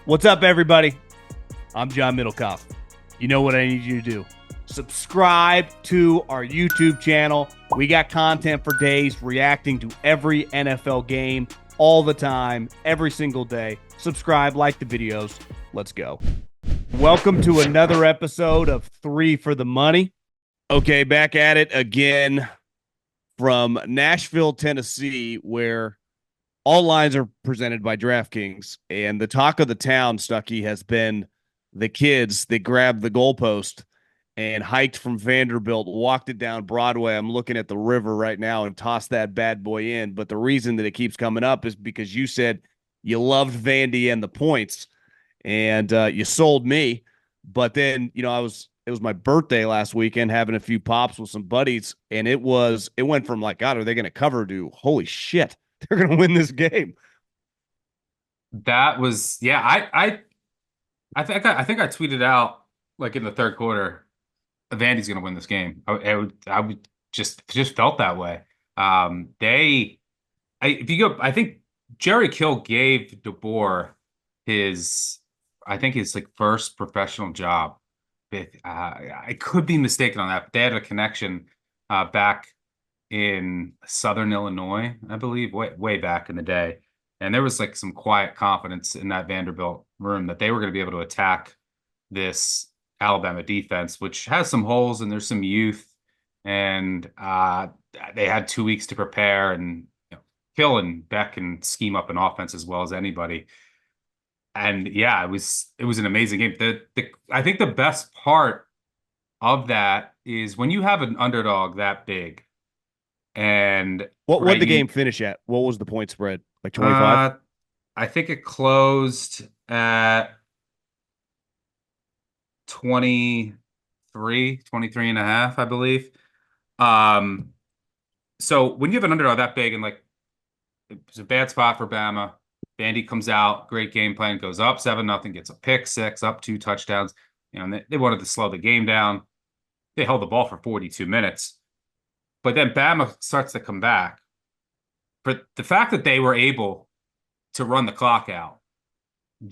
What's up, everybody? I'm John Middlekauff. You know what I need you to do. Subscribe to our YouTube channel. We got content for days reacting to every NFL game all the time, every single day. Subscribe, like the videos. Let's go. Welcome to another episode of Three for the Money. Okay, back at it again from Nashville, Tennessee, where all lines are presented by DraftKings, and the talk of the town, Stuckey, has been the kids that grabbed the goalpost and hiked from Vanderbilt, walked it down Broadway. I'm looking at the river right now and tossed that bad boy in. But the reason that it keeps coming up is because you said you loved Vandy and the points, and you sold me. But then, it was my birthday last weekend, having a few pops with some buddies, and it went from like, God, are they going to cover to holy shit, they're going to win this game. That was yeah. I think I tweeted out like in the third quarter, Vandy's going to win this game. I would just felt that way. If you go, I think Jerry Kill gave DeBoer his, I think his like first professional job. I could be mistaken on that, but they had a connection back in Southern Illinois, I believe, way back in the day. And there was like some quiet confidence in that Vanderbilt room that they were going to be able to attack this Alabama defense, which has some holes and there's some youth. And they had 2 weeks to prepare, and Hill and Beck can scheme up an offense as well as anybody. And yeah, it was an amazing game. I think the best part of that is when you have an underdog that big, and What right, the game finish at? What was the point spread? Like 25? uh, I think it closed at 23 and a half, I believe. Um, so when you have an underdog that big, and like it was a bad spot for Bama, Vandy comes out, great game plan, goes up 7-0, gets a pick six, up 2 touchdowns. And they wanted to slow the game down. They held the ball for 42 minutes. But then Bama starts to come back. But the fact that they were able to run the clock out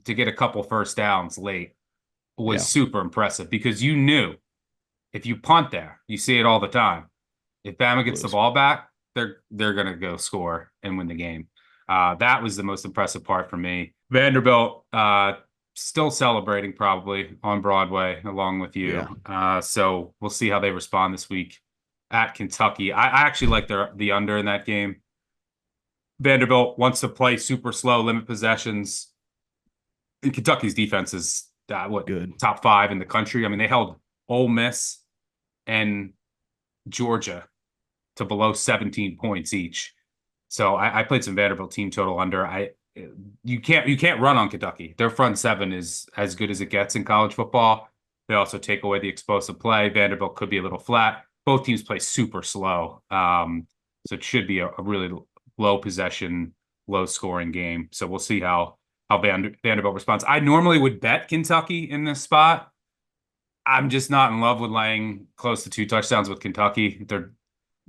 to get a couple first downs late was Yeah. super impressive, because you knew if you punt there, you see it all the time. If Bama gets the Lose. ball back, they're gonna go score and win the game. That was the most impressive part for me. Vanderbilt still celebrating probably on Broadway along with Yeah. you. So we'll see how they respond this week at Kentucky. I actually like the under in that game. Vanderbilt wants to play super slow, limit possessions. And Kentucky's defense is Good. top five in the country. I mean, they held Ole Miss and Georgia to below 17 points each. So I played some Vanderbilt team total under. You can't run on Kentucky. Their front seven is as good as it gets in college football. They also take away the explosive play. Vanderbilt could be a little flat. Both teams play super slow. So it should be a really low possession, low scoring game. So we'll see how Vanderbilt responds. I normally would bet Kentucky in this spot. I'm just not in love with laying close to 2 touchdowns with Kentucky.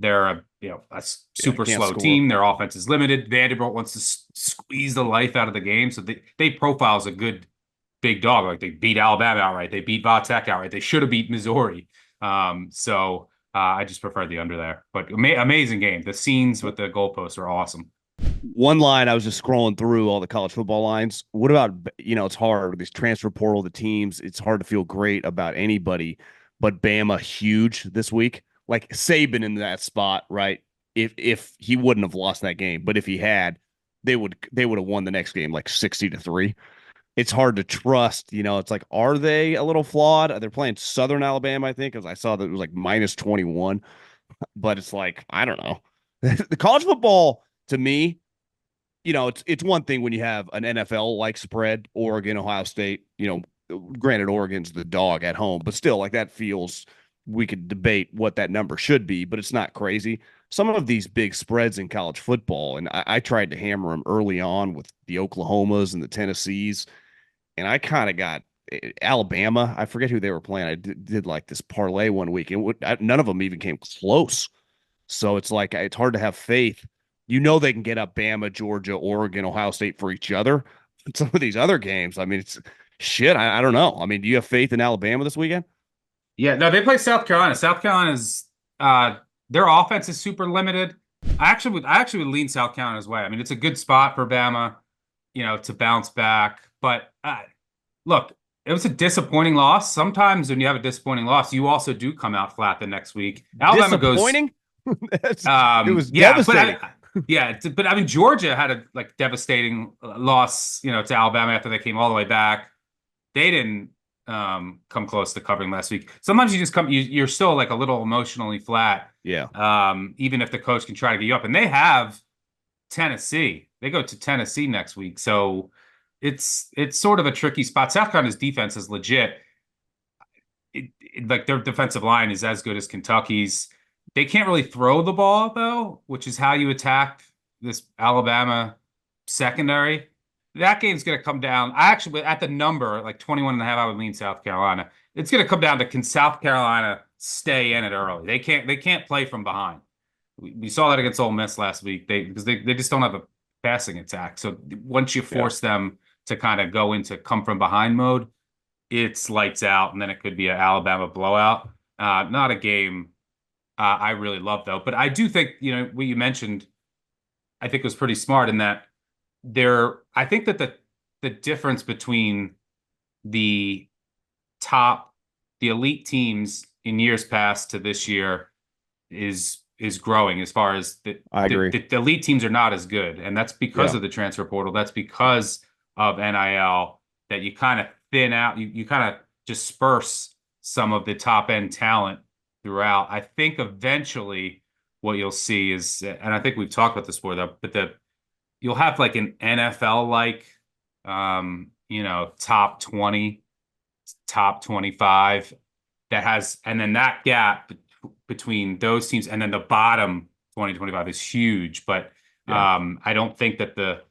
They're a Yeah, super can't slow score. team. Their offense is limited. Vanderbilt wants to squeeze the life out of the game, so they profile as a good big dog. Like they beat Alabama outright, they beat Tech outright. They should have beat Missouri. I just prefer the under there. But amazing game. The scenes with the goalposts are awesome. One line, I was just scrolling through all the college football lines. What about, it's hard with these transfer portal, the teams. It's hard to feel great about anybody, but Bama huge this week. Like Saban in that spot, right? If he wouldn't have lost that game, but if he had, they would have won the next game like 60-3. It's hard to trust. It's like, are they a little flawed? They're playing Southern Alabama, I think, because I saw that it was like minus 21. But it's like, I don't know. The college football to me, it's one thing when you have an NFL like spread, Oregon, Ohio State, granted Oregon's the dog at home, but still like that feels, we could debate what that number should be, but it's not crazy. Some of these big spreads in college football, and I tried to hammer them early on with the Oklahomas and the Tennessees, and I kind of got Alabama. I forget who they were playing. I did like this parlay one week, and none of them even came close. So it's like it's hard to have faith. They can get up Bama, Georgia, Oregon, Ohio State for each other. some of these other games, I mean, it's shit. I don't know. I mean, do you have faith in Alabama this weekend? Yeah, no, they play South Carolina. South Carolina's their offense is super limited. I actually would lean South Carolina's way. I mean, it's a good spot for Bama, to bounce back. But look, it was a disappointing loss. Sometimes when you have a disappointing loss, you also do come out flat the next week. Alabama goes, Disappointing. It was yeah, but devastating. but I mean, Georgia had a like devastating loss, to Alabama after they came all the way back. They didn't come close to covering last week. Sometimes you just you're still like a little emotionally flat, Yeah. even if the coach can try to get you up. And they have Tennessee. They go to Tennessee next week, so it's sort of a tricky spot. South Carolina's defense is legit. Like their defensive line is as good as Kentucky's. They can't really throw the ball though, which is how you attack this Alabama secondary. That game's going to come down. I actually, at the number, like 21 and a half, I would lean South Carolina. It's going to come down to, can South Carolina stay in it early? They can't play from behind. We saw that against Ole Miss last week. Because they just don't have a passing attack. So once you Yeah. force them to kind of go into come from behind mode, it's lights out, and then it could be an Alabama blowout. Not a game I really love though. But I do think, what you mentioned, I think was pretty smart in that I think that the difference between the top, the elite teams in years past to this year is growing as far as I agree. the elite teams are not as good. And that's because Yeah. of the transfer portal. That's because of NIL, that you kind of thin out, you kind of disperse some of the top end talent throughout. I think eventually what you'll see is, and I think we've talked about this before though, but you'll have like an NFL like top 20, top 25 that has, and then that gap between those teams and then the bottom 2025 is huge. But Yeah. I don't think that the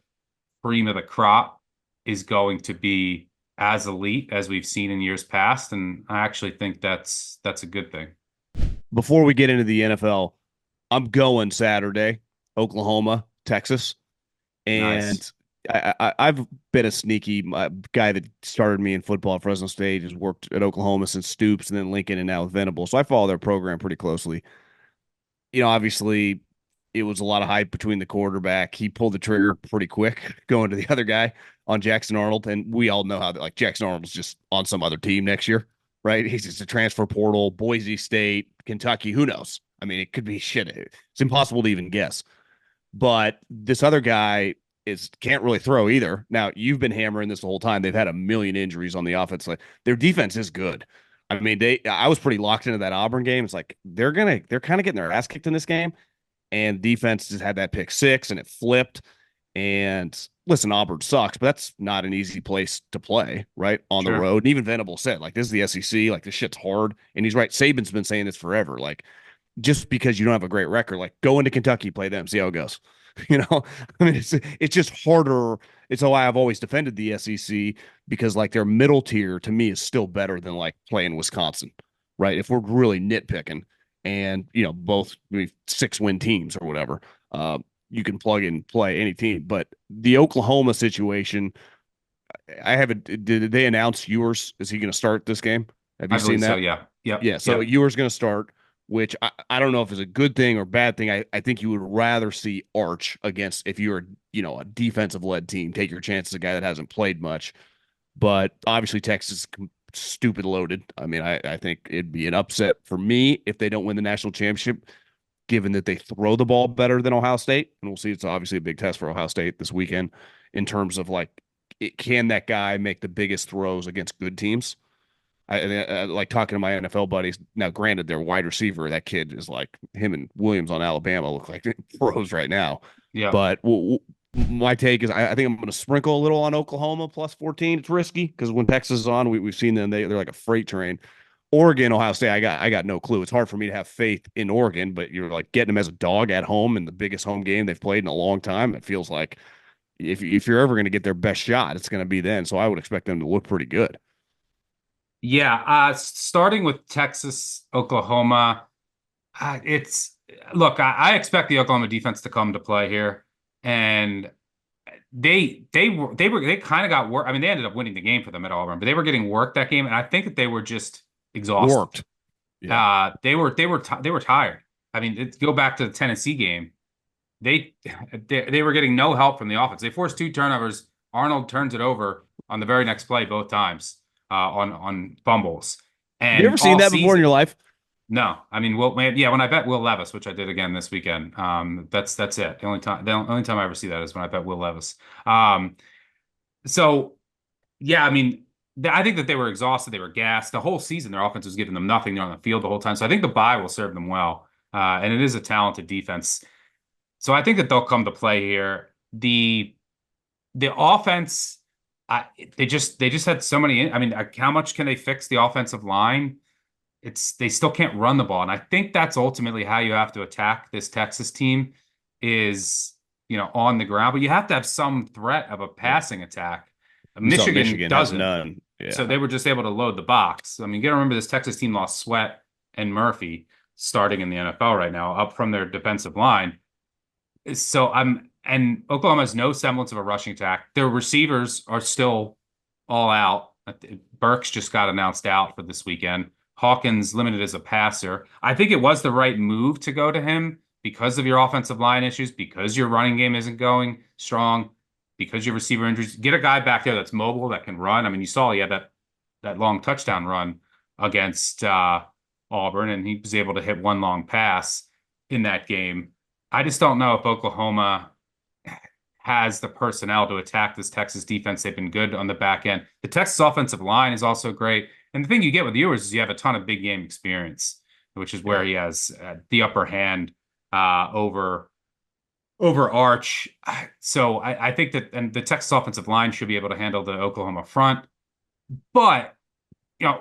cream of the crop is going to be as elite as we've seen in years past. And I actually think that's a good thing. Before we get into the NFL, I'm going Saturday, Oklahoma, Texas. Nice. And I've been a sneaky guy that started me in football at Fresno State, has worked at Oklahoma since Stoops and then Lincoln and now Venable. So I follow their program pretty closely. Obviously it was a lot of hype between the quarterback. He pulled the trigger pretty quick going to the other guy on Jackson Arnold. And we all know how like Jackson Arnold's just on some other team next year, right? He's just a transfer portal, Boise State, Kentucky, who knows? I mean, it could be shit. It's impossible to even guess. But this other guy can't really throw either. Now, you've been hammering this the whole time. They've had a million injuries on the offense. Like, their defense is good. I mean, I was pretty locked into that Auburn game. It's like they're kind of getting their ass kicked in this game. And defense just had that pick six and it flipped. And listen, Auburn sucks, but that's not an easy place to play, right? On the Sure. road. And even Venable said, like, this is the SEC, like this shit's hard. And he's right. Saban's been saying this forever. Like, just because you don't have a great record, like go into Kentucky, play them, see how it goes. I mean, it's just harder. It's why I've always defended the SEC, because like their middle tier to me is still better than like playing Wisconsin, right? If we're really nitpicking, and both 6-win teams or whatever, you can plug and play any team. But the Oklahoma situation, I haven't. Did they announce Ewers? Is he going to start this game? Have you I seen believe so. that? Yeah. Yep. Yeah, so Yep. Ewers going to start, which I don't know if it's a good thing or bad thing. I think you would rather see Arch against, if you're a defensive led team, take your chances, a guy that hasn't played much. But obviously Texas is stupid loaded. I mean, I think it'd be an upset for me if they don't win the national championship, given that they throw the ball better than Ohio State. And we'll see. It's obviously a big test for Ohio State this weekend in terms of like, can that guy make the biggest throws against good teams? I like talking to my NFL buddies. Now, granted, their wide receiver, that kid is like him and Williams on Alabama look like pros right now. Yep. But my take is I think I'm going to sprinkle a little on Oklahoma plus 14. It's risky because when Texas is on, we've seen them. They're like a freight train. Oregon, Ohio State, I got no clue. It's hard for me to have faith in Oregon, but you're like getting them as a dog at home in the biggest home game they've played in a long time. It feels like if you're ever going to get their best shot, it's going to be then. So I would expect them to look pretty good. Yeah, starting with Texas, Oklahoma, it's look, I expect the Oklahoma defense to come to play here, and they kind of got work. I mean, they ended up winning the game for them at Auburn, but they were getting worked that game, and I think that they were just exhausted. Worked. Yeah. They were tired. I mean, go back to the Tennessee game. They, they were getting no help from the offense. They forced 2 turnovers. Arnold turns it over on the very next play both times on fumbles. Have you And ever seen all that before in season, your life? no. I mean, yeah, when I bet Will Levis, which I did again this weekend, that's it. The only time I ever see that is when I bet Will Levis. Um, so yeah, I mean, I think that they were exhausted. They were gassed. The whole season, their offense was giving them nothing. They're on the field the whole time. So I think the bye will serve them well. And it is a talented defense. So I think that they'll come to play here. The offense, they just had so many. I mean, how much can they fix the offensive line? They still can't run the ball, and I think that's ultimately how you have to attack this Texas team is on the ground, but you have to have some threat of a Yeah. passing attack. We saw Michigan Michigan has doesn't, none. so Yeah. they were just able to load the box. I mean, you got to remember this Texas team lost Sweat and Murphy starting in the NFL right now, up from their defensive line. So and Oklahoma has no semblance of a rushing attack. Their receivers are still all out. Burks just got announced out for this weekend. Hawkins limited as a passer. I think it was the right move to go to him because of your offensive line issues, because your running game isn't going strong, because your receiver injuries. Get a guy back there that's mobile, that can run. I mean, you saw he had that long touchdown run against Auburn, and he was able to hit one long pass in that game. I just don't know if Oklahoma has the personnel to attack this Texas defense. They've been good on the back end. The Texas offensive line is also great. And the thing you get with Ewers is you have a ton of big game experience, which is where Yeah. he has the upper hand over Arch. So I think that, and the Texas offensive line should be able to handle the Oklahoma front. But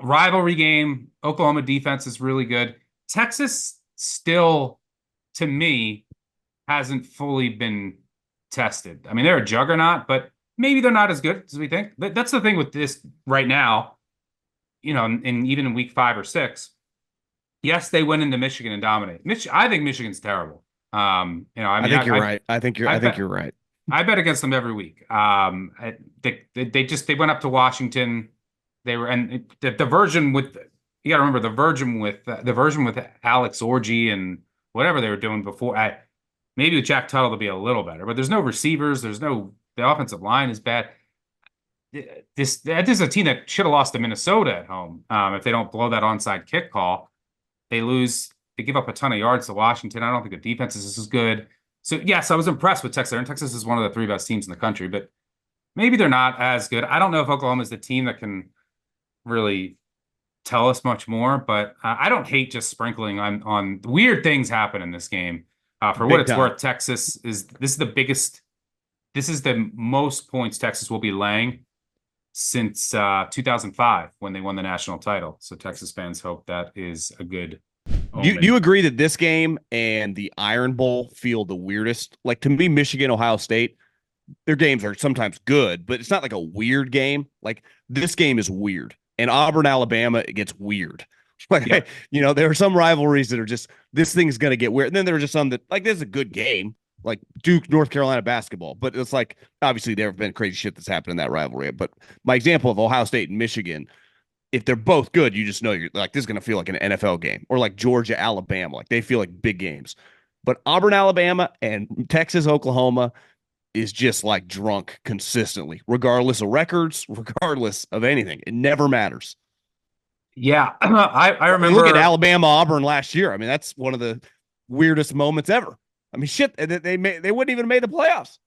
rivalry game, Oklahoma defense is really good. Texas still, to me, hasn't fully been tested. I mean, they're a juggernaut, but maybe they're not as good as we think. That's the thing with this right now, and even in week 5 or 6. Yes, they went into Michigan and dominate. I think Michigan's terrible. I I mean, think you're right. I I think bet you're right. I bet against them every week. They went up to Washington. They were and the version with you got to remember the version with Alex Orgy and whatever they were doing before. Maybe with Jack Tuttle to be a little better, but there's no receivers. The offensive line is bad. This is a team that should have lost to Minnesota at home if they don't blow that onside kick call. They lose. They give up a ton of yards to Washington. I don't think the defense is as good. So yes, I was impressed with Texas. And Texas is one of the 3 best teams in the country, but maybe they're not as good. I don't know if Oklahoma is the team that can really tell us much more, but I don't hate just sprinkling on weird things happen in this game. For what Big it's time. worth, this is the biggest. This is the most points Texas will be laying since 2005 when they won the national title. So Texas fans hope that is a good Do you omen. agree that this game and the Iron Bowl feel the weirdest? Like to me, Michigan, Ohio State, their games are sometimes good, but it's not like a weird game. Like this game is weird. And Auburn, Alabama, it gets weird. Yeah, Like, there are some rivalries that are just this thing's gonna get weird. And then there are just some that like this is a good game, like Duke, North Carolina basketball. But it's like obviously there have been crazy shit that's happened in that rivalry. But my example of Ohio State and Michigan, if they're both good, you just know you're like this is gonna feel like an NFL game, or like Georgia, Alabama, like they feel like big games. But Auburn, Alabama, and Texas, Oklahoma is just like drunk consistently, regardless of records, regardless of anything. It never matters. yeah. I Look at remember. Alabama Auburn last year. I mean, that's one of the weirdest moments ever. I mean, shit, they wouldn't even made the playoffs.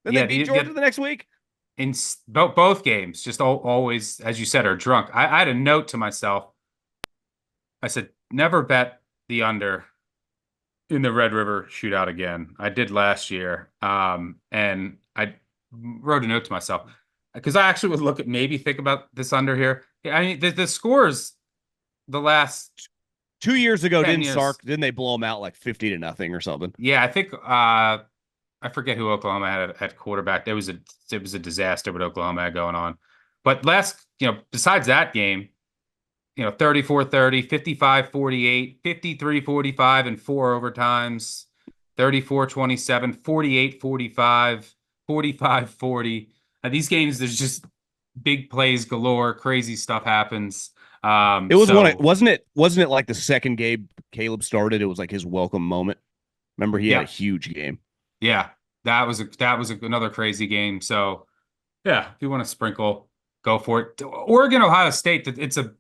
Then they Yeah, beat Georgia the next week. in both games, just always, as you said, are drunk. I had a note to myself. I said, never bet the under in the Red River shootout again. I did last year. And I wrote a note to myself because I actually would maybe think about this under here. Yeah, I mean, the scores the last 2 years ago, 10 years. didn't they blow them out like 50-0 or something? Yeah, I think I forget who Oklahoma had at quarterback. It was a disaster what Oklahoma had going on. But besides that game, 34-30, 55-48, 53-45 and 4 overtimes, 34-27, 48-45, 45-40. These games, there's just big plays galore, crazy stuff happens. It was one. So Wasn't it like the second game Caleb started? It was like his welcome moment. Remember, he had a yeah, huge game. yeah, another crazy game. So yeah, if you want to sprinkle, go for it. Oregon, Ohio State. It's a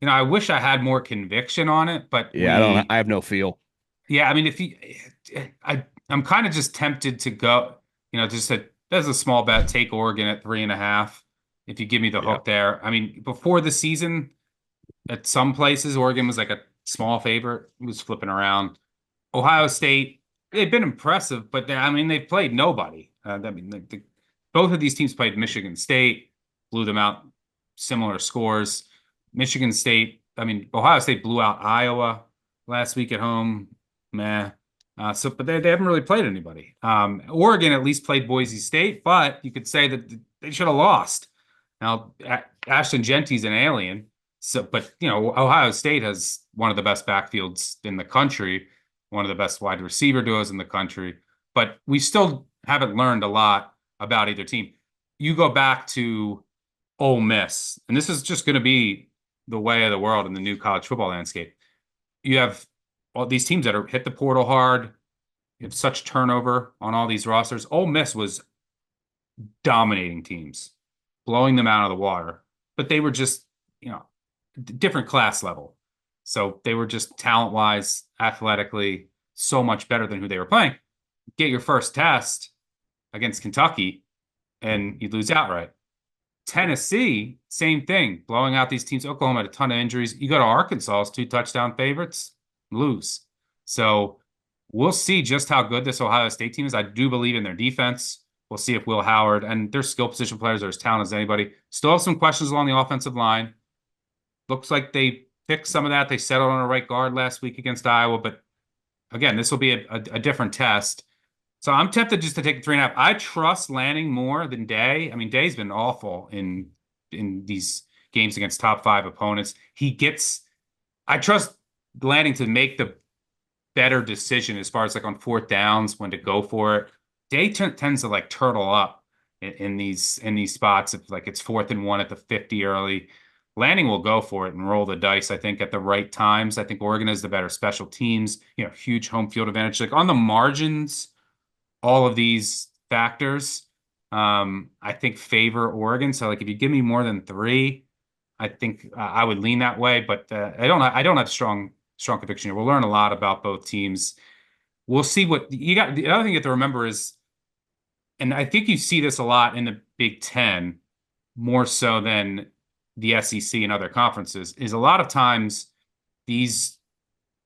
I wish I had more conviction on it, but Yeah, I don't. I have no feel. yeah, I mean, if you, I'm kind of just tempted to go, just there's a small bet, take Oregon at 3.5. If you give me the Yeah, hook there, I mean, before the season, at some places, Oregon was like a small favorite. It was flipping around. Ohio State, they've been impressive, but I mean, they've played nobody. I mean, both of these teams played Michigan State, blew them out, similar scores. Michigan State, I mean, Ohio State blew out Iowa last week at home. Meh. But they haven't really played anybody. Oregon at least played Boise State, but you could say that they should have lost. Now, Ashton Genty's an alien. So, but Ohio State has one of the best backfields in the country, one of the best wide receiver duos in the country. But we still haven't learned a lot about either team. You go back to Ole Miss, and this is just going to be the way of the world in the new college football landscape. You have all these teams that are hit the portal hard. You have such turnover on all these rosters. Ole Miss was dominating teams, blowing them out of the water, but they were just, different class level. So they were just talent wise, athletically, so much better than who they were playing. Get your first test against Kentucky and you lose outright. Tennessee, same thing, blowing out these teams. Oklahoma had a ton of injuries. You go to Arkansas's 2 touchdown favorites, lose. So we'll see just how good this Ohio State team is. I do believe in their defense. We'll see if Will Howard and their skill position players are as talented as anybody. Still have some questions along the offensive line. Looks like they fixed some of that. They settled on a right guard last week against Iowa. But again, this will be a different test. So I'm tempted just to take the 3.5. I trust Lanning more than Day. I mean, Day's been awful in these games against top 5 opponents. I trust Lanning to make the better decision as far as like on 4th downs when to go for it. Day tends to like turtle up in these spots if like it's 4th and 1 at the 50 early. Lanning will go for it and roll the dice, I think, at the right times. I think Oregon has the better special teams, huge home field advantage. Like on the margins, all of these factors, I think favor Oregon. So like if you give me more than 3, I think I would lean that way. But I don't have strong conviction here. We'll learn a lot about both teams. We'll see what you got. The other thing you have to remember is, and I think you see this a lot in the Big Ten, more so than the SEC and other conferences, is a lot of times these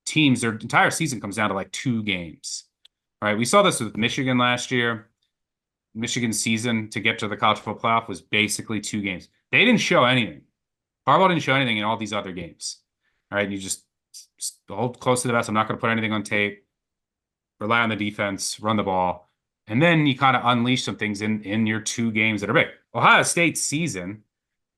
teams, their entire season comes down to like 2 games. Right. We saw this with Michigan last year. Michigan's season to get to the college football playoff was basically 2 games. They didn't show anything. Harbaugh didn't show anything in all these other games. All right. You just hold close to the vest. I'm not going to put anything on tape. Rely on the defense, run the ball. And then you kind of unleash some things in your 2 games that are big. Ohio State's season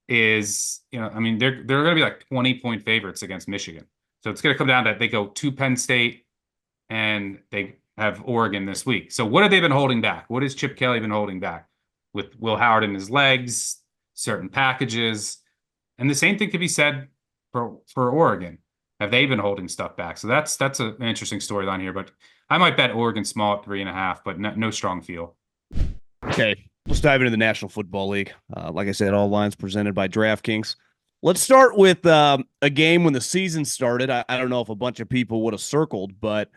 is, I mean, they're going to be like 20-point favorites against Michigan. So it's going to come down to they go to Penn State and they have Oregon this week. So what have they been holding back? What has Chip Kelly been holding back with Will Howard in his legs, certain packages? And the same thing could be said for Oregon. Have they been holding stuff back? So that's an interesting storyline here. But I might bet Oregon small at 3.5, but no strong feel. Okay, let's dive into the National Football League. Like I said, all lines presented by DraftKings. Let's start with a game when the season started. I don't know if a bunch of people would have circled, but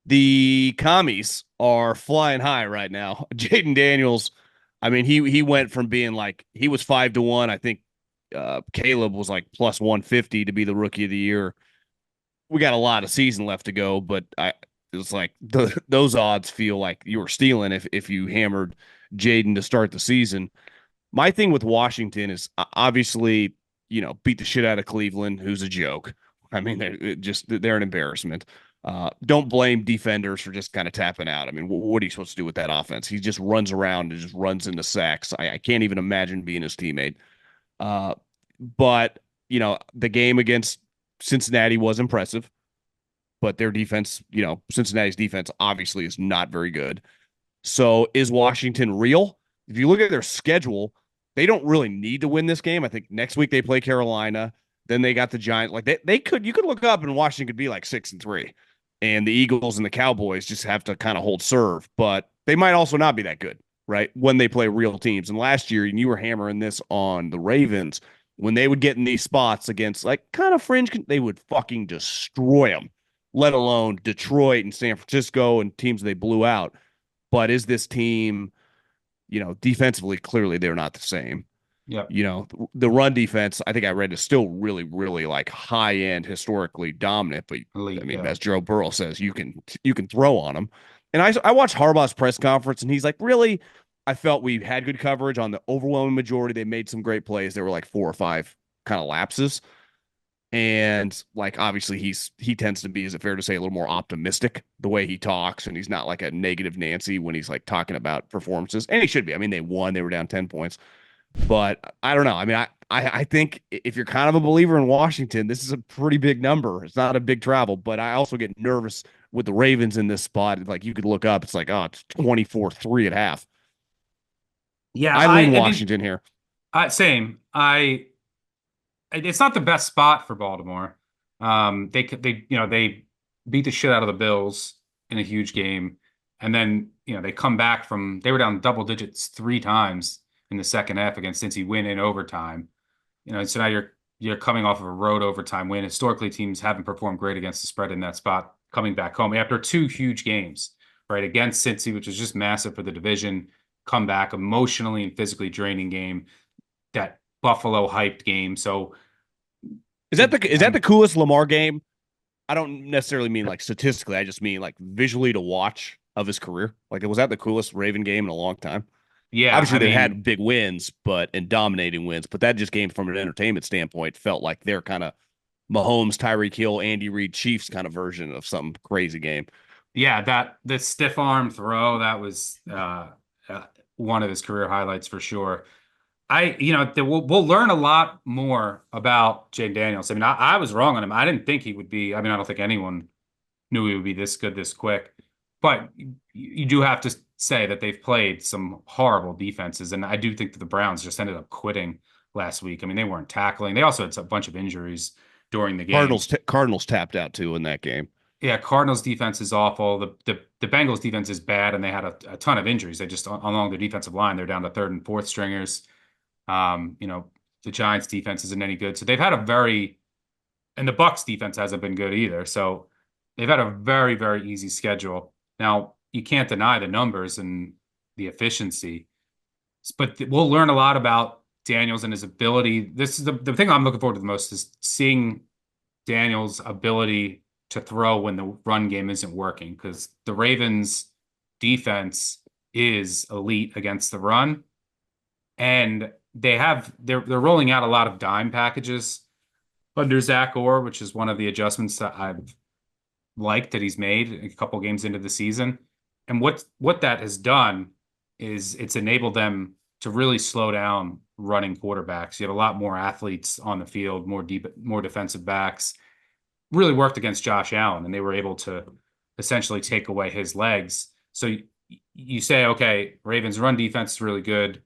the commies are flying high right now. Jaden Daniels, I mean, he went from being like he was 5-1. I think Caleb was like plus 150 to be the rookie of the year. We got a lot of season left to go, but it's like those odds feel like you were stealing if you hammered Jaden to start the season. My thing with Washington is obviously, beat the shit out of Cleveland, who's a joke. I mean, they're an embarrassment. Don't blame defenders for just kind of tapping out. I mean, what are you supposed to do with that offense? He just runs around and just runs into sacks. I can't even imagine being his teammate. But, the game against Cincinnati was impressive, but their defense, Cincinnati's defense obviously is not very good. So is Washington real? If you look at their schedule, they don't really need to win this game. I think next week they play Carolina. Then they got the Giants. Like they could you could look up and Washington could be like 6-3. And the Eagles and the Cowboys just have to kind of hold serve. But they might also not be that good, right? When they play real teams. And last year, and you were hammering this on the Ravens, when they would get in these spots against like kind of fringe, they would fucking destroy them, let alone Detroit and San Francisco and teams they blew out. But is this team, defensively, clearly they're not the same. Yep. The run defense, I think I read, is still really, really like high end, historically dominant. But I Elite, mean, yeah. as Joe Burrow says, you can throw on them. And I watched Harbaugh's press conference, and he's like, really, I felt we had good coverage on the overwhelming majority. They made some great plays. There were like 4 or 5 kind of lapses. And like obviously he tends to be, is it fair to say, a little more optimistic the way he talks, and he's not like a negative Nancy when he's like talking about performances. And he should be. I mean, they won, they were down 10 points. But I don't know. I mean, I think if you're kind of a believer in Washington, this is a pretty big number. It's not a big travel, but I also get nervous with the Ravens in this spot. Like you could look up, it's like, oh, it's 24-3 at half. Yeah, I lean I mean, Washington here. same. It's not the best spot for Baltimore. They beat the shit out of the Bills in a huge game, and then they come back from they were down double digits 3 times in the second half against Cincy, win in overtime. So now you're coming off of a road overtime win. Historically, teams haven't performed great against the spread in that spot coming back home after 2 huge games, right? Against Cincy, which is just massive for the division, come back emotionally and physically draining game. That Buffalo hyped game. So Is that the coolest Lamar game? I don't necessarily mean like statistically. I just mean like visually to watch of his career. Like, was that the coolest Raven game in a long time? yeah, Obviously, I they've mean, had big wins, and dominating wins, but that just game from an entertainment standpoint felt like their kind of Mahomes, Tyreek Hill, Andy Reid Chiefs kind of version of some crazy game. yeah, that the stiff arm throw, that was uh, one of his career highlights for sure. We'll learn a lot more about Jay Daniels. I mean, I was wrong on him. I didn't think he would be. I mean, I don't think anyone knew he would be this good this quick. But you do have to say that they've played some horrible defenses, and I do think that the Browns just ended up quitting last week. I mean, they weren't tackling. They also had a bunch of injuries during the game. Cardinals tapped out too in that game. Yeah, Cardinals defense is awful. The Bengals defense is bad, and they had a ton of injuries. They just along the defensive line, they're down to third and fourth stringers. Um, you know, the Giants defense isn't any good. So they've had a very, and the Bucs defense hasn't been good either. So they've had a very, very easy schedule. Now, you can't deny the numbers and the efficiency, but we'll learn a lot about Daniels and his ability. This is the thing I'm looking forward to the most is seeing Daniels' ability to throw when the run game isn't working, because the Ravens defense is elite against the run. And they're rolling out a lot of dime packages under Zach Orr, which is one of the adjustments that I've liked that he's made a couple games into the season. And what that has done is it's enabled them to really slow down running quarterbacks. You have a lot more athletes on the field, more defensive backs. Really worked against Josh Allen, and they were able to essentially take away his legs. So you say, okay, Ravens run defense is really good.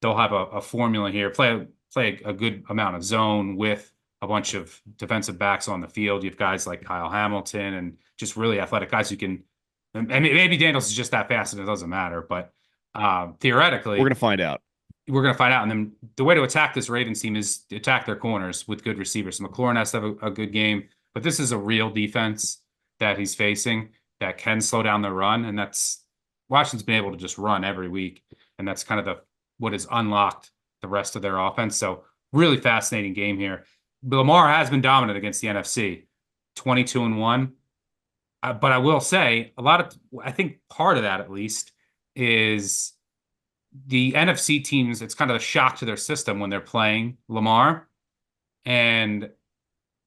They'll have a formula here, play a good amount of zone with a bunch of defensive backs on the field. You have guys like Kyle Hamilton and just really athletic guys who can, and maybe Daniels is just that fast and it doesn't matter, but We're theoretically, gonna find out. we're going to find out. And then the way to attack this Ravens team is to attack their corners with good receivers. So McLaurin has to have a good game, but this is a real defense that he's facing that can slow down the run. And that's Washington's been able to just run every week. And that's kind of what has unlocked the rest of their offense. So really fascinating game here. But Lamar has been dominant against the NFC, 22-1. But I will say I think part of that at least is the NFC teams. It's kind of a shock to their system when they're playing Lamar, and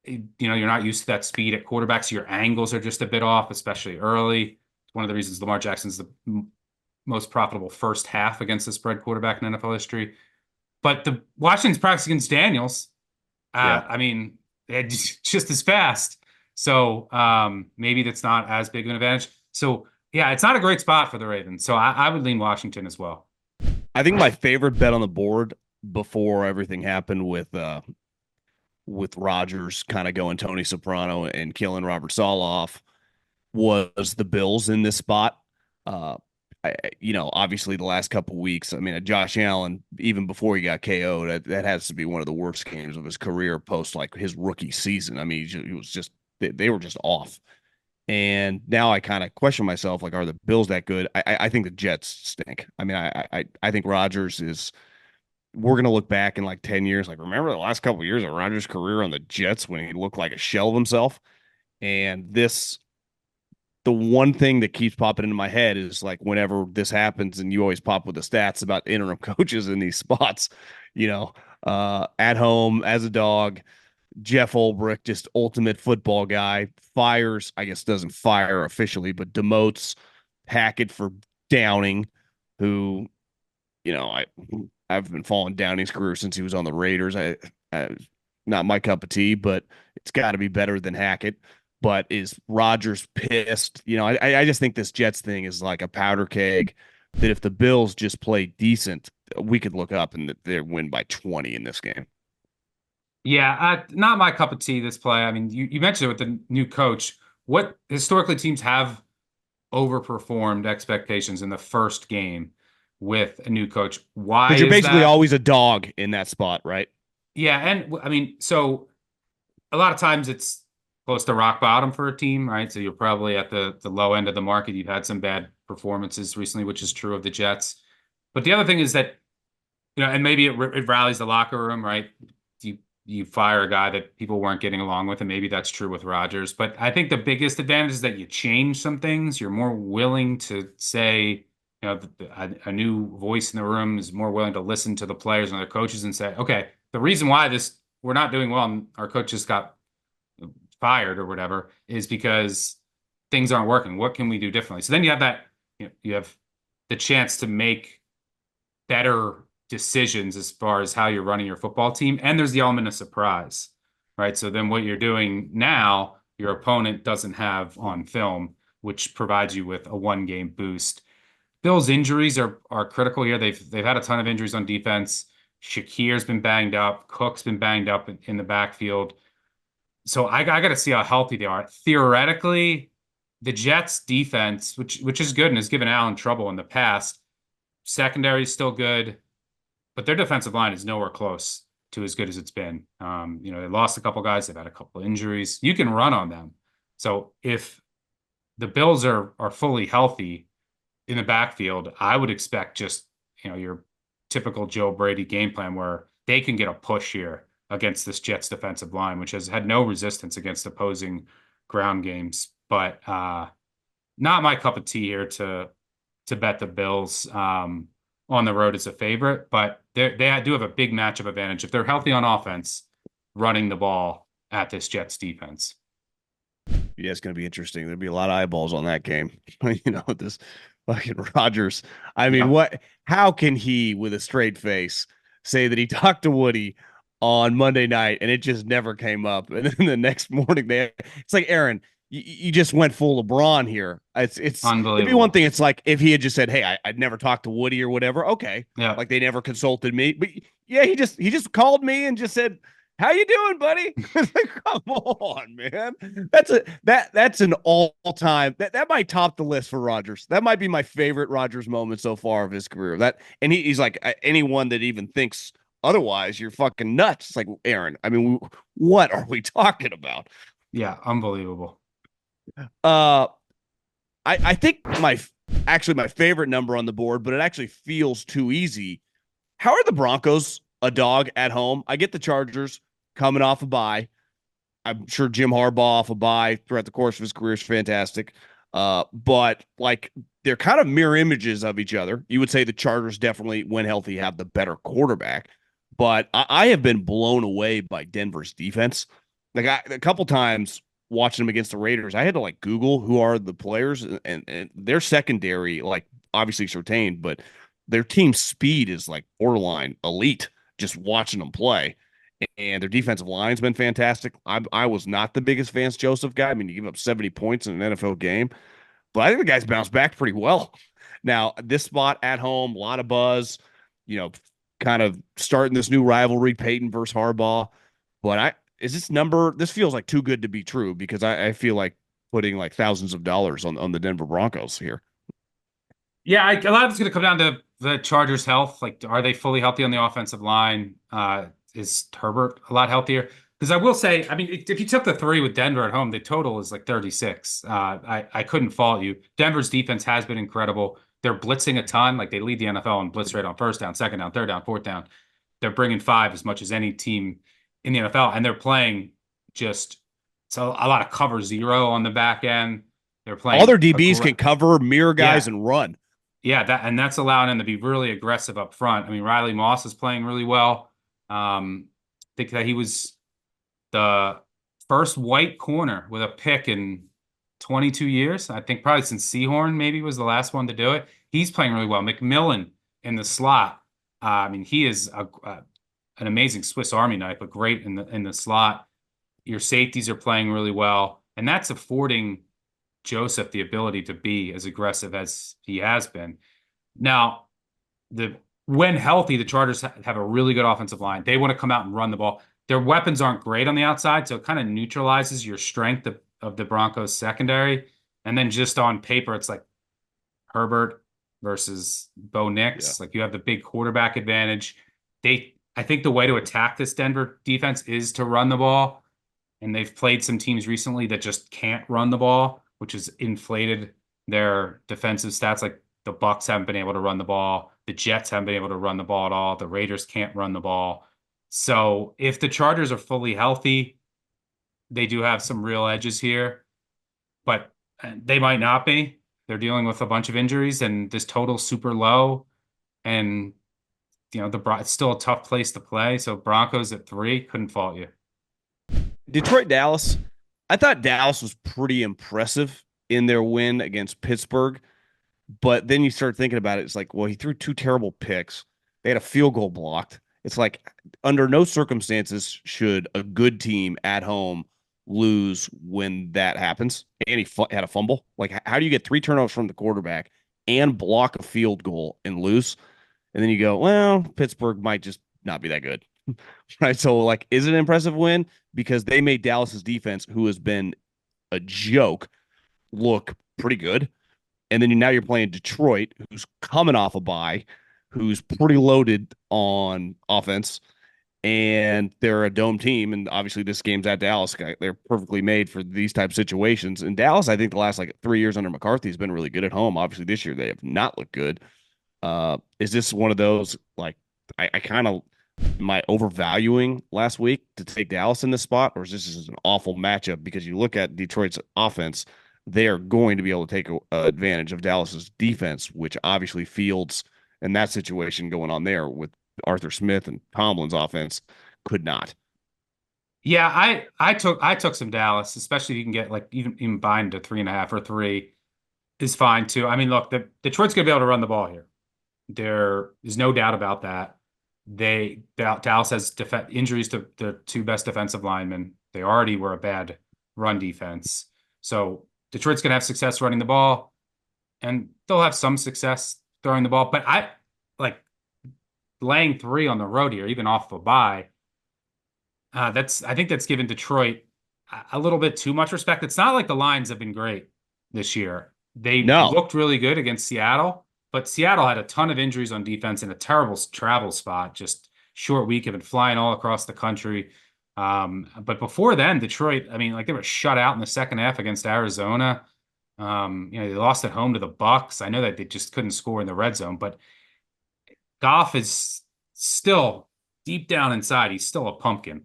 you're not used to that speed at quarterback, so your angles are just a bit off, especially early. It's one of the reasons Lamar Jackson's the most profitable first half against the spread quarterback in NFL history. But the Washington's practice against Daniels, Yeah. I mean, it's just as fast. So maybe that's not as big of an advantage. So Yeah, it's not a great spot for the Ravens. So I would lean Washington as well. I think my favorite bet on the board before everything happened with Rodgers kind of going Tony Soprano and killing Robert Saleh off was the Bills in this spot. Uh, obviously the last couple weeks, I mean, Josh Allen, even before he got KO'd, that has to be one of the worst games of his career post like his rookie season. I mean, he was just they were just off. And now I kind of question myself, like, are the Bills that good? I think the Jets stink. I mean, I think Rodgers is. We're gonna look back in like 10 years, like remember the last couple of years of Rodgers' career on the Jets when he looked like a shell of himself. And the one thing that keeps popping into my head is like whenever this happens, and you always pop with the stats about interim coaches in these spots, at home as a dog, Jeff Ulbrich, just ultimate football guy, fires, I guess doesn't fire officially, but demotes Hackett for Downing, who, I've been following Downing's career since he was on the Raiders. I not my cup of tea, but it's got to be better than Hackett. But is Rodgers pissed? I just think this Jets thing is like a powder keg. That if the Bills just play decent, we could look up and they win by 20 in this game. Yeah, not my cup of tea, this play. I mean, you mentioned it with the new coach. What historically teams have overperformed expectations in the first game with a new coach. Why Because you're is basically that? always a dog in that spot, right? Yeah, and I mean, so a lot of times it's close to rock bottom for a team, right? So you're probably at the low end of the market. You've had some bad performances recently, which is true of the Jets. But the other thing is that, and maybe it rallies the locker room, right? You fire a guy that people weren't getting along with, and maybe that's true with Rodgers. But I think the biggest advantage is that you change some things. You're more willing to say, a new voice in the room is more willing to listen to the players and their coaches and say, okay, the reason why we're not doing well and our coach just got fired or whatever is because things aren't working. What can we do differently? So then you have that, you have the chance to make better decisions as far as how you're running your football team. And there's the element of surprise, right? So then what you're doing now, your opponent doesn't have on film, which provides you with a one-game boost. Bill's injuries are critical here. They've had a ton of injuries on defense. Shakir's been banged up. Cook's been banged up in the backfield. So I got to see how healthy they are. Theoretically, the Jets defense, which is good and has given Allen trouble in the past, secondary is still good, but their defensive line is nowhere close to as good as it's been. They lost a couple guys. They've had a couple injuries. You can run on them. So if the Bills are fully healthy in the backfield, I would expect just, your typical Joe Brady game plan where they can get a push here against this Jets defensive line, which has had no resistance against opposing ground games. But not my cup of tea here to bet the Bills on the road as a favorite, but they do have a big matchup advantage if they're healthy on offense, running the ball at this Jets defense. Yeah, it's going to be interesting. There'll be a lot of eyeballs on that game. This fucking Rodgers. I mean, Yeah, how can he, with a straight face, say that he talked to Woody on Monday night and it just never came up? And then the next morning, it's like, Aaron, you just went full LeBron here. It'd be one unbelievable. thing. It's like if he had just said, hey, I'd never talked to Woody or whatever. Okay. Yeah, Like they never consulted me. But yeah, he just called me and just said, how you doing, buddy? Come on, man. That's an all-time that might top the list for Rodgers. That might be my favorite Rodgers moment so far of his career. He's like anyone that even thinks otherwise, you're fucking nuts. It's like Aaron. I mean, what are we talking about? yeah, unbelievable. Uh, I think my favorite number on the board, but it actually feels too easy. How are the Broncos a dog at home? I get the Chargers coming off a bye. I'm sure Jim Harbaugh off a bye throughout the course of his career is fantastic. But like they're kind of mirror images of each other. You would say the Chargers definitely, when healthy, have the better quarterback. But I have been blown away by Denver's defense. Like a couple times watching them against the Raiders, I had to like Google who are the players, and their secondary, like obviously Surtain, but their team speed is like borderline elite. Just watching them play, and their defensive line's been fantastic. I was not the biggest Vance Joseph guy. I mean, you give up 70 points in an NFL game, but I think the guys bounced back pretty well. Now, this spot at home, a lot of buzz, you know, kind of starting this new rivalry, Peyton versus Harbaugh. But this feels like too good to be true because I feel like putting like thousands of dollars on the Denver Broncos here. Yeah, a lot of it's going to come down to the Chargers' health. Like, are they fully healthy on the offensive line? Is Herbert a lot healthier? Because I will say, I mean, if you took the three with Denver at home, the total is like 36. I couldn't fault you. Denver's defense has been incredible. They're blitzing a ton. Like, they lead the NFL in blitz rate on first down, second down, third down, fourth down. They're bringing five as much as any team in the NFL, and they're playing just so a lot of cover zero on the back end. They're All their playing DBs can cover, mirror guys, yeah, and run. yeah, that's allowing them to be really aggressive up front. I mean, Riley Moss is playing really well. I think that he was the first white corner with a pick in 22 years. I think probably since Seahorn maybe was the last one to do it. He's playing really well. McMillan in the slot. I mean, he is an amazing Swiss Army knife, but great in the slot. Your safeties are playing really well, and that's affording Joseph the ability to be as aggressive as he has been. Now, when healthy, the Chargers have a really good offensive line. They want to come out and run the ball. Their weapons aren't great on the outside, so it kind of neutralizes your strength of the Broncos secondary. And then just on paper, it's like Herbert versus Bo Yeah. Nix. Like, you have the big quarterback advantage. I think the way to attack this Denver defense is to run the ball. And they've played some teams recently that just can't run the ball, which has inflated their defensive stats. Like, the Bucs haven't been able to run the ball. The Jets haven't been able to run the ball at all. The Raiders can't run the ball. So if the Chargers are fully healthy, they do have some real edges here, but they might not be. They're dealing with a bunch of injuries, and this total's super low. And it's still a tough place to play. So Broncos at 3, couldn't fault you. Detroit, Dallas. I thought Dallas was pretty impressive in their win against Pittsburgh. But then you start thinking about it. It's like, well, he threw 2 terrible picks. They had a field goal blocked. It's like, under no circumstances should a good team at home lose when that happens. And he had a fumble. Like, how do you get 3 turnovers from the quarterback and block a field goal and lose? And then you go, well, Pittsburgh might just not be that good. Right. So, like, is it an impressive win? Because they made Dallas's defense, who has been a joke, look pretty good. And then now you're playing Detroit, who's coming off a bye, who's pretty loaded on offense, and they're a dome team. And obviously, this game's at Dallas. They're perfectly made for these type of situations. And Dallas, I think the last like 3 years under McCarthy has been really good at home. Obviously, this year they have not looked good. Is this one of those like I kind of am I overvaluing last week to take Dallas in this spot, or is this just an awful matchup because you look at Detroit's offense? They are going to be able to take advantage of Dallas's defense, which obviously Fields and that situation going on there with Arthur Smith and Tomlin's offense could not. Yeah, I took some Dallas, especially if you can get like even bind to 3.5 or 3 is fine too. I mean, look, Detroit's gonna be able to run the ball here. There is no doubt about that. Dallas has injuries to the 2 best defensive linemen. They already were a bad run defense. So Detroit's going to have success running the ball, and they'll have some success throwing the ball. But I like laying 3 on the road here, even off a bye. I think that's given Detroit a little bit too much respect. It's not like the Lions have been great this year. They No, looked really good against Seattle, but Seattle had a ton of injuries on defense and a terrible travel spot. Just short week, have been flying all across the country. But before then, Detroit, I mean, like they were shut out in the second half against Arizona. They lost at home to the Bucs. I know that they just couldn't score in the red zone, but Goff is still deep down inside. He's still a pumpkin.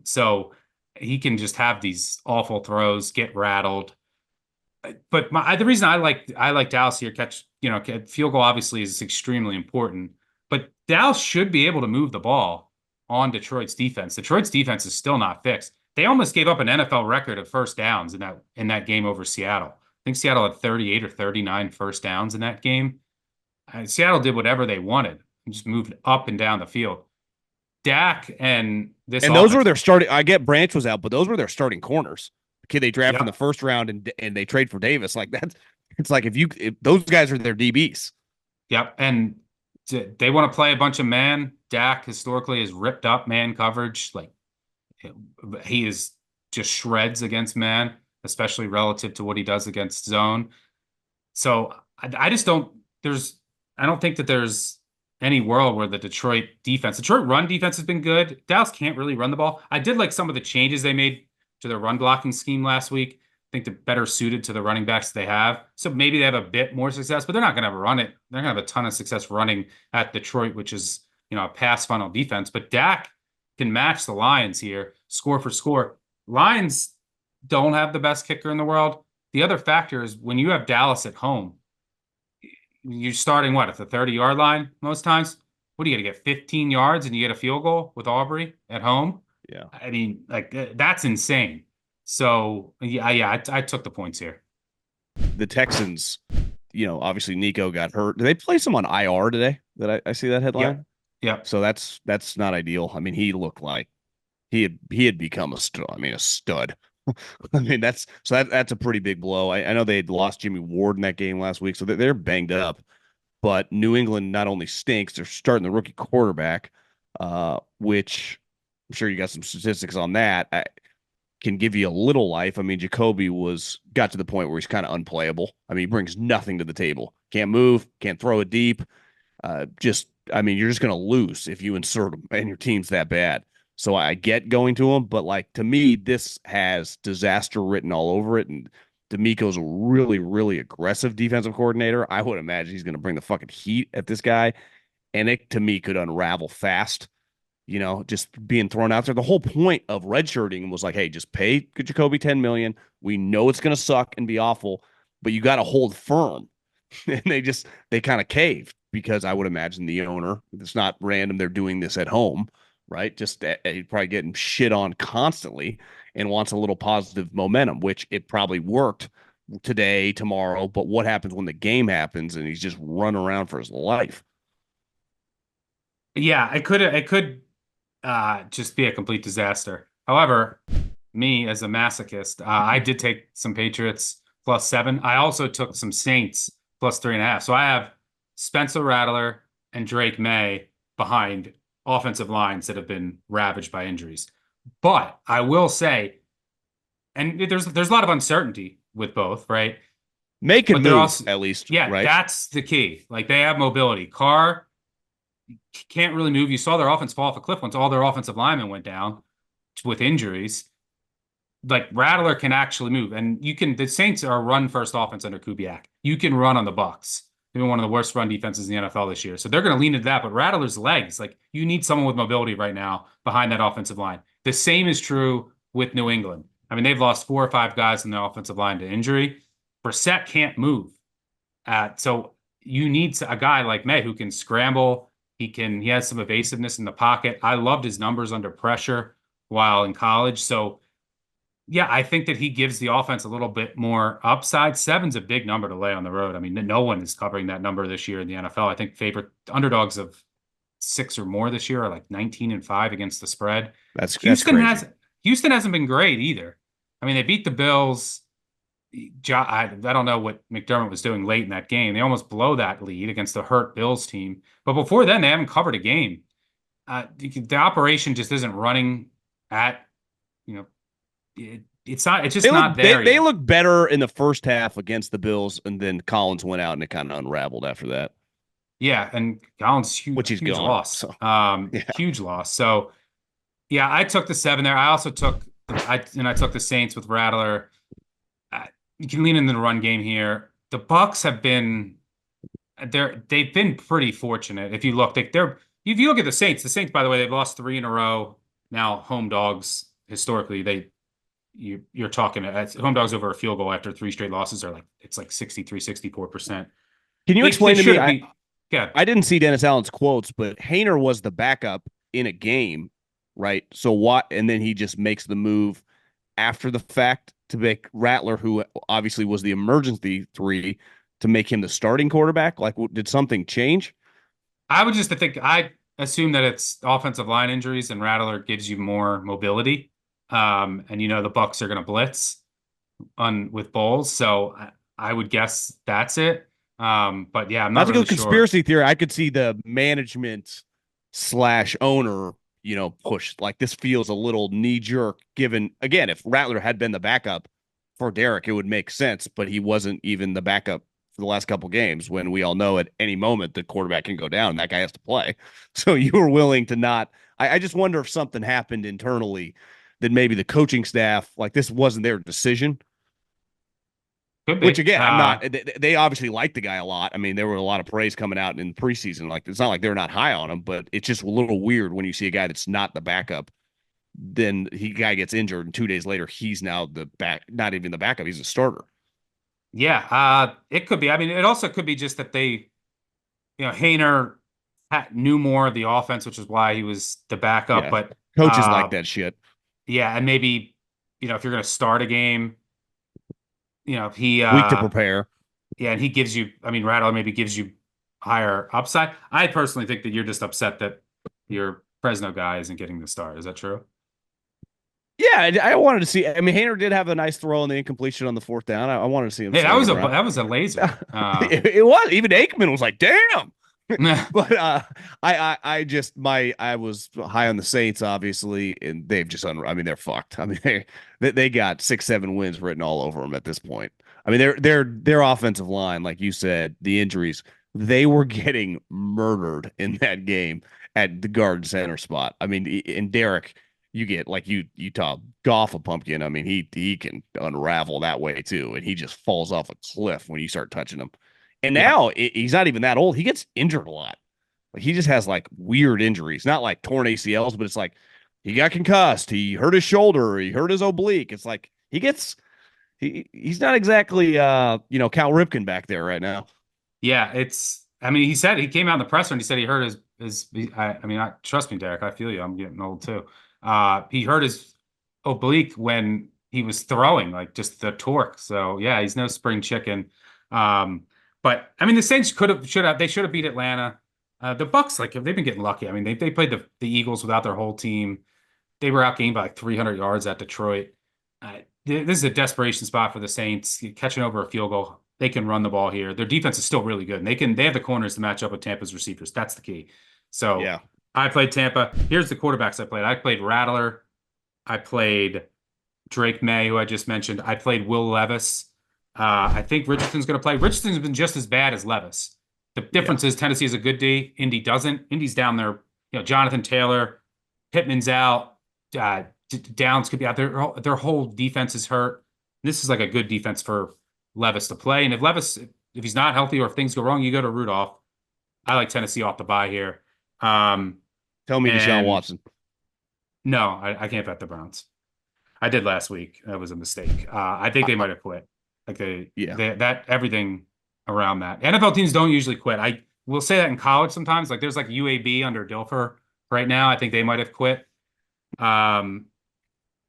So he can just have these awful throws, get rattled. But the reason I like Dallas here, field goal obviously is extremely important, but Dallas should be able to move the ball on Detroit's defense. Detroit's defense is still not fixed. They almost gave up an NFL record of first downs in that game over Seattle. I think Seattle had 38 or 39 first downs in that game. Seattle did whatever they wanted and just moved up and down the field. Dak and this and those offense, were their starting. I get Branch was out, but those were their starting corners. kid they draft in the Yep. first round, and they trade for Davis. Like that's it's like if those guys are their DBs. Yep. And they want to play a bunch of man. Dak historically has ripped up man coverage. Like he is just shreds against man, especially relative to what he does against zone. So I just don't I don't think that there's any world where the Detroit run defense has been good. Dallas can't really run the ball. I did like some of the changes they made to their run blocking scheme last week. I think they're better suited to the running backs they have. So maybe they have a bit more success, but they're not going to run it. They're going to have a ton of success running at Detroit, which is, a pass funnel defense. But Dak can match the Lions here, score for score. Lions don't have the best kicker in the world. The other factor is when you have Dallas at home, you're starting what at the 30-yard line most times. What are you going to get 15 yards and you get a field goal with Aubrey at home? Yeah. I mean, like that's insane. So yeah, I took the points here. The Texans, obviously Nico got hurt. Did they place him on IR today? That I see that headline. Yep. Yep. So that's not ideal. I mean, he looked like he had become a stud. I mean, a stud. I mean, that's a pretty big blow. I know they had lost Jimmy Ward in that game last week, so they're banged up. But New England not only stinks, they're starting the rookie quarterback, which I'm sure you got some statistics on that. Can give you a little life. I mean, Jacoby got to the point where he's kind of unplayable. I mean, he brings nothing to the table. Can't move, can't throw it deep. I mean, you're just going to lose if you insert him and your team's that bad. So I get going to him, but like to me, this has disaster written all over it. And D'Amico's a really, really aggressive defensive coordinator. I would imagine he's going to bring the fucking heat at this guy. And it to me could unravel fast. Just being thrown out there. The whole point of redshirting was like, hey, just pay Jacoby $10 million. We know it's going to suck and be awful, but you got to hold firm. And they kind of caved because I would imagine the owner, it's not random. They're doing this at home, right? Just he's probably getting shit on constantly and wants a little positive momentum, which it probably worked today, tomorrow. But what happens when the game happens and he's just running around for his life? Yeah, it could just be a complete disaster. However, me as a masochist, I did take some Patriots +7. I also took some Saints +3.5. So I have Spencer Rattler and Drake May behind offensive lines that have been ravaged by injuries. But I will say, and there's a lot of uncertainty with both, right? May can But they're move also, at least, yeah, right? that's the key. Like they have mobility. Carr can't really move. You saw their offense fall off a cliff once all their offensive linemen went down with injuries. Like Rattler can actually move, and the Saints are a run first offense under Kubiak. You can run on the Bucs. They've been one of the worst run defenses in the NFL this year. So they're going to lean into that. But Rattler's legs, like you need someone with mobility right now behind that offensive line. The same is true with New England. I mean, they've lost 4 or 5 guys in their offensive line to injury. Brissett can't move. So you need a guy like May who can scramble. He has some evasiveness in the pocket. I loved his numbers under pressure while in college. So yeah, I think that he gives the offense a little bit more upside. 7's a big number to lay on the road. I mean, no one is covering that number this year in the NFL. I think favorite underdogs of 6 or more this year are like 19-5 against the spread. That's Houston crazy. Houston hasn't been great either. I mean, they beat the Bills. I don't know what McDermott was doing late in that game. They almost blow that lead against the hurt Bills team. But before then, they haven't covered a game. The operation just isn't running at, you know, it's just not there They yet. look better in the first half against the Bills, and then Collins went out and it kind of unraveled after that, Yeah, and Collins which he's huge gone. loss. So yeah, Huge loss. So yeah, I took the 7 there. I also took I took the Saints with Rattler. You can lean into the run game here. The Bucs have been they've been pretty fortunate. If you look, if you look at the Saints, by the way, they've lost 3 in a row. Now home dogs historically you're talking home dogs over a field goal after 3 straight losses are like it's like 63-64%. can you They explain to me? should be. Yeah. I didn't see Dennis Allen's quotes, but Hayner was the backup in a game, right? So what? And then he just makes the move after the fact to make Rattler, who obviously was the emergency 3, to make him the starting quarterback. Like, did something change? I assume that it's offensive line injuries and Rattler gives you more mobility. And the Bucs are going to blitz. on with bowls. So I would guess that's it. But yeah, I'm Not not to go really sure. conspiracy theory, I could see the management slash owner, push like this feels a little knee jerk. Given again, if Rattler had been the backup for Derek, it would make sense, but he wasn't even the backup for the last couple games when we all know at any moment the quarterback can go down and that guy has to play. So you were willing to not. I just wonder if something happened internally that maybe the coaching staff, like this wasn't their decision. Could Which be. again, I'm not. They obviously like the guy a lot. I mean, there were a lot of praise coming out in preseason. Like it's not like they're not high on him, but it's just a little weird when you see a guy that's not the backup. Then he guy gets injured, and 2 days later he's now the back. Not even the backup. He's a starter. Yeah, it could be. I mean, it also could be just that Hainer knew more of the offense, which is why he was the backup. Yeah, But coaches like that shit. yeah, and maybe if you're going to start a game, he Week to prepare. yeah, and he gives you. I mean, Rattler maybe gives you higher upside. I personally think that you're just upset that your Fresno guy isn't getting the start. Is that true? Yeah, I wanted to see. I mean, Hayner did have a nice throw on the incompletion on the fourth down. I wanted to see him Hey, sling it around. that was a laser. It was. Even Aikman was like, "Damn." Yeah, But I was high on the Saints, obviously, and they've just I mean, they're fucked. I mean, they got 6, 7 wins written all over them at this point. I mean, their offensive line, like you said, the injuries, they were getting murdered in that game at the guard center spot. I mean, in Derek, you get like you talk Goff a pumpkin. I mean, he can unravel that way too, and he just falls off a cliff when you start touching him. And yeah, now he's not even that old. He gets injured a lot. Like he just has like weird injuries, not like torn ACLs, but it's like he got concussed, he hurt his shoulder, he hurt his oblique. It's like he's not exactly Cal Ripken back there right now. yeah. I mean, he said he came out in the presser and he said he hurt I mean, trust me, Derek. I feel you. I'm getting old too. He hurt his oblique when he was throwing, like just the torque. So yeah, he's no spring chicken. Um, but I mean, the Saints they should have beat Atlanta. The Bucs, like they've been getting lucky. I mean, they played the Eagles without their whole team. They were outgained by like 300 yards at Detroit. This is a desperation spot for the Saints, catching over a field goal. They can run the ball here. Their defense is still really good, and they have the corners to match up with Tampa's receivers. That's the key. So Yeah. I played Tampa. Here's the quarterbacks I played. I played Rattler. I played Drake May, who I just mentioned. I played Will Levis. I think Richardson's going to play. Richardson's been just as bad as Levis. The Yeah. difference is Tennessee has a good D. Indy doesn't. Indy's down there. Jonathan Taylor, Pittman's out. Downs could be out there. Their whole defense is hurt. This is like a good defense for Levis to play. And if he's not healthy or if things go wrong, you go to Rudolph. I like Tennessee off the bye here. Tell me Deshaun And Watson. no, I can't bet the Browns. I did last week. That was a mistake. I think they might have quit. Like Yeah. that everything around that. NFL teams don't usually quit. I will say that in college sometimes. Like there's like UAB under Dilfer right now. I think they might have quit. Um,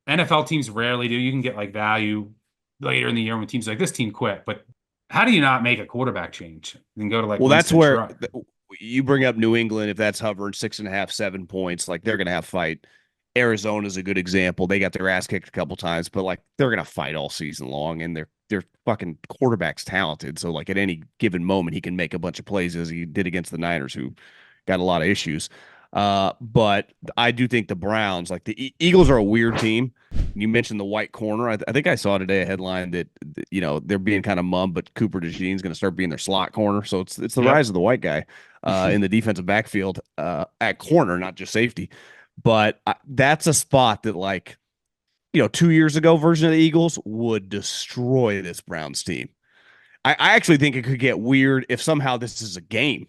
NFL teams rarely do. You can get like value later in the year when teams like this team quit. But how do you not make a quarterback change and go to like Well, that's Winston where Truck? you bring up New England. If that's hovering 6.5, 7 points, like they're going to have fight. Arizona's a good example. They got their ass kicked a couple times, but like they're going to fight all season long, and their fucking quarterback's talented. So like at any given moment, he can make a bunch of plays as he did against the Niners, who got a lot of issues. But I do think the Browns, like the Eagles, are a weird team. You mentioned the white corner. I think I saw today a headline that they're being kind of mum, but Cooper DeJean's going to start being their slot corner. So it's the rise Yep. of the white guy in the defensive backfield at corner, not just safety. But that's a spot that 2 years ago version of the Eagles would destroy this Browns team. I actually think it could get weird if somehow this is a game.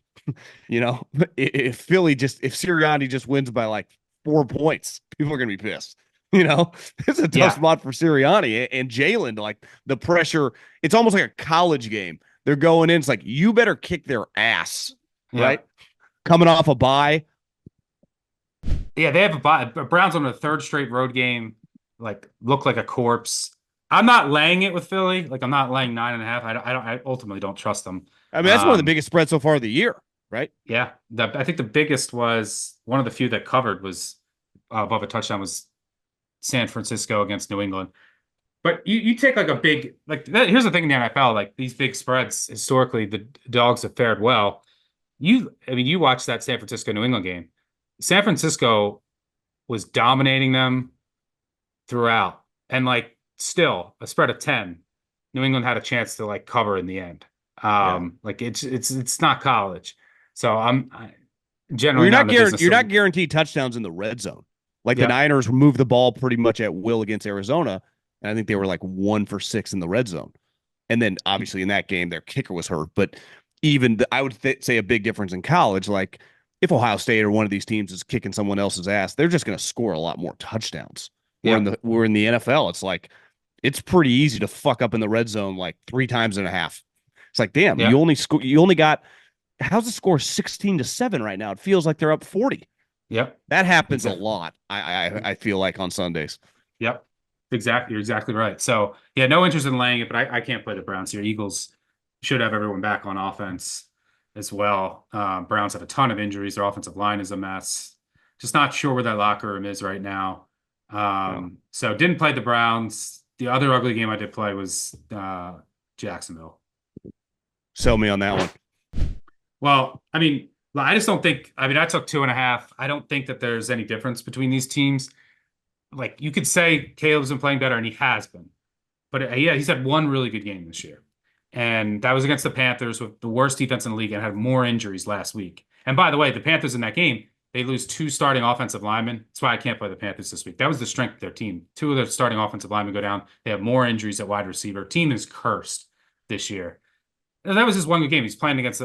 You know, if Sirianni just wins by like 4 points, people are gonna be pissed. It's a tough Yeah. spot for Sirianni and Jalen. Like the pressure, it's almost like a college game. They're going in. It's like you better kick their ass, Yeah. right? Coming off a bye. Yeah, they have a bye. Browns on a third straight road game, like look like a corpse. I'm not laying it with Philly. Like I'm not laying 9.5. I ultimately don't trust them. I mean, that's one of the Um, biggest spreads so far of the year, right? yeah, I think the biggest was one of the few that covered was above a touchdown was San Francisco against New England. But you take like a big like here's the thing in the NFL, like these big spreads historically the dogs have fared well. I mean you watched that San Francisco New England game. San Francisco was dominating them throughout. And like still a spread of 10, New England had a chance to like cover in the end. Yeah. Like it's not college. So I'm Well, generally not in the business you're not of guaranteed touchdowns in the red zone. Like the yep, Niners moved the ball pretty much at will against Arizona, and I think they were like 1 for 6 in the red zone. And then obviously in that game, their kicker was hurt. But I would say a big difference in college, like if Ohio State or one of these teams is kicking someone else's ass, they're just going to score a lot more touchdowns. yep, We're in the NFL, it's like it's pretty easy to fuck up in the red zone like 3 times and a half. It's like, damn, yep, you only got how's the score 16-7 right now? It feels like they're up 40. yep. That happens a Exactly. lot. I feel like on Sundays. Yep. Exactly. You're exactly right. So yeah, no interest in laying it, but I can't play the Browns here. Eagles should have everyone back on offense as well. Browns have a ton of injuries. Their offensive line is a mess. Just not sure where that locker room is right now. Yeah. So didn't play the Browns. The other ugly game I did play was Jacksonville. Sell me on that one. Well, I mean, I just don't think, I mean, I took 2.5. I don't think that there's any difference between these teams. Like you could say Caleb's been playing better, and he has been. But yeah, he's had one really good game this year. And that was against the Panthers with the worst defense in the league and had more injuries last week. And by the way, the Panthers in that game, they lose two starting offensive linemen. That's why I can't play the Panthers this week. That was the strength of their team. Two of their starting offensive linemen go down. They have more injuries at wide receiver. Team is cursed this year. And that was his one good game. He's playing against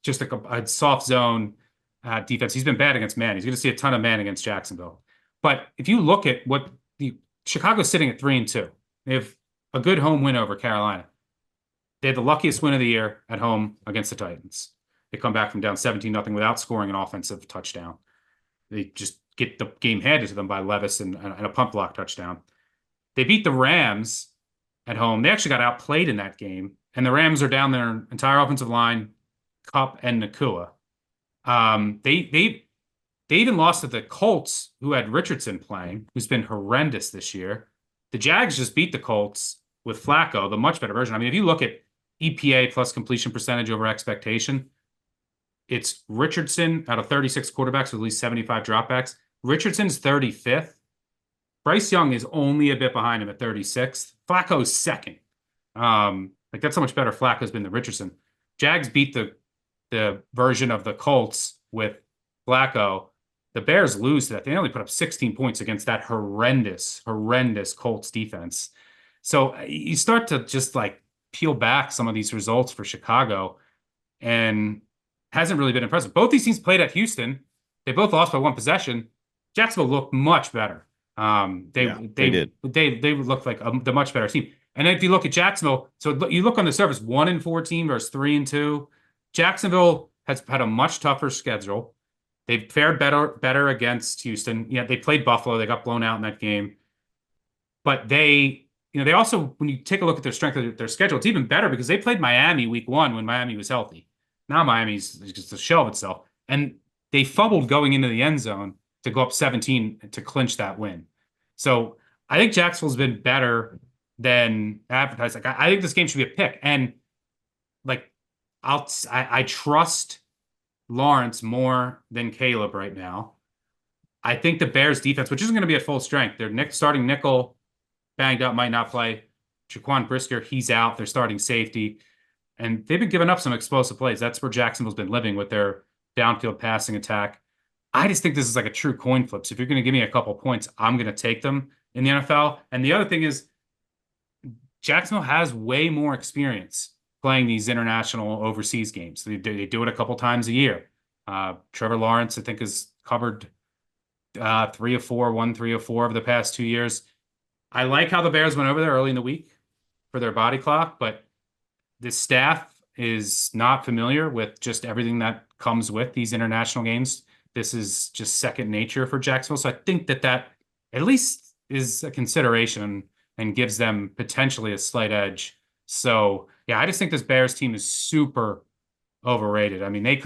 just a soft zone defense. He's been bad against man. He's going to see a ton of man against Jacksonville. But if you look at what the Chicago's sitting at 3-2, they have a good home win over Carolina. They had the luckiest win of the year at home against the Titans. They come back from down 17-0 without scoring an offensive touchdown. They just get the game handed to them by Levis and a punt block touchdown. They beat the Rams at home. They actually got outplayed in that game, and the Rams are down their entire offensive line, Kupp and Nakua. They even lost to the Colts, who had Richardson playing, who's been horrendous this year. The Jags just beat the Colts with Flacco, the much better version. I mean, if you look at EPA plus completion percentage over expectation, it's Richardson out of 36 quarterbacks with at least 75 dropbacks. Richardson's 35th. Bryce Young is only a bit behind him at 36th. Flacco's second. Like that's how much better Flacco's been than Richardson. Jags beat the version of the Colts with Flacco. The Bears lose to that. They only put up 16 points against that horrendous Colts defense. So you start to just like peel back some of these results for Chicago, and hasn't really been impressive. Both these teams played at Houston. They both lost by one possession. Jacksonville looked much better. Yeah, they did. They looked like the much better team. And if you look at Jacksonville, so you look on the surface, 1-14 versus 3-2. Jacksonville has had a much tougher schedule. They've fared better against Houston. Yeah, they played Buffalo. They got blown out in that game. But they also, when you take a look at their strength of their schedule, it's even better because they played Miami week 1 when Miami was healthy. Now Miami's just a shell of itself. And they fumbled going into the end zone to go up 17 to clinch that win. So I think Jacksonville's been better than advertised. Like I think this game should be a pick. And like I trust Lawrence more than Caleb right now. I think the Bears defense, which isn't going to be at full strength, their starting nickel banged up, might not play. Jaquan Brisker, he's out. Their starting safety. And they've been giving up some explosive plays. That's where Jacksonville's been living with their downfield passing attack. I just think this is like a true coin flip. So if you're going to give me a couple points, I'm going to take them in the NFL. And the other thing is, Jacksonville has way more experience playing these international overseas games. They do it a couple times a year. Trevor Lawrence, I think, has covered 3 of 4, won 3 of 4 of the past 2 years. I like how the Bears went over there early in the week for their body clock, but the staff is not familiar with just everything that comes with these international games. This is just second nature for Jacksonville. So I think that at least is a consideration and gives them potentially a slight edge. So yeah, I just think this Bears team is super overrated. I mean, they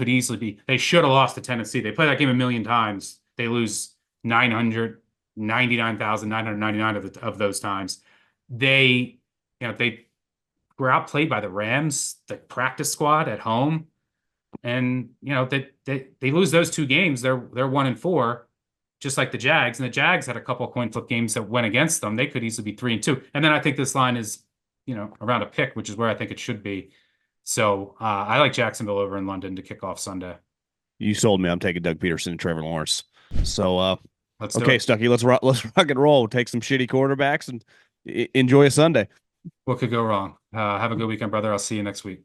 should have lost to Tennessee. They play that game a million times. They lose 999,999 of those times. they, they were outplayed by the Rams, the practice squad at home. And they lose those two games. They're 1-4, just like the Jags. And the Jags had a couple of coin flip games that went against them. They could easily be 3-2. And then I think this line is, around a pick, which is where I think it should be. So I like Jacksonville over in London to kick off Sunday. You sold me. I'm taking Doug Peterson and Trevor Lawrence. So Let's do okay, it. Stuckey, let's rock and roll. Take some shitty quarterbacks and enjoy a Sunday. What could go wrong? Have a good weekend, brother. I'll see you next week.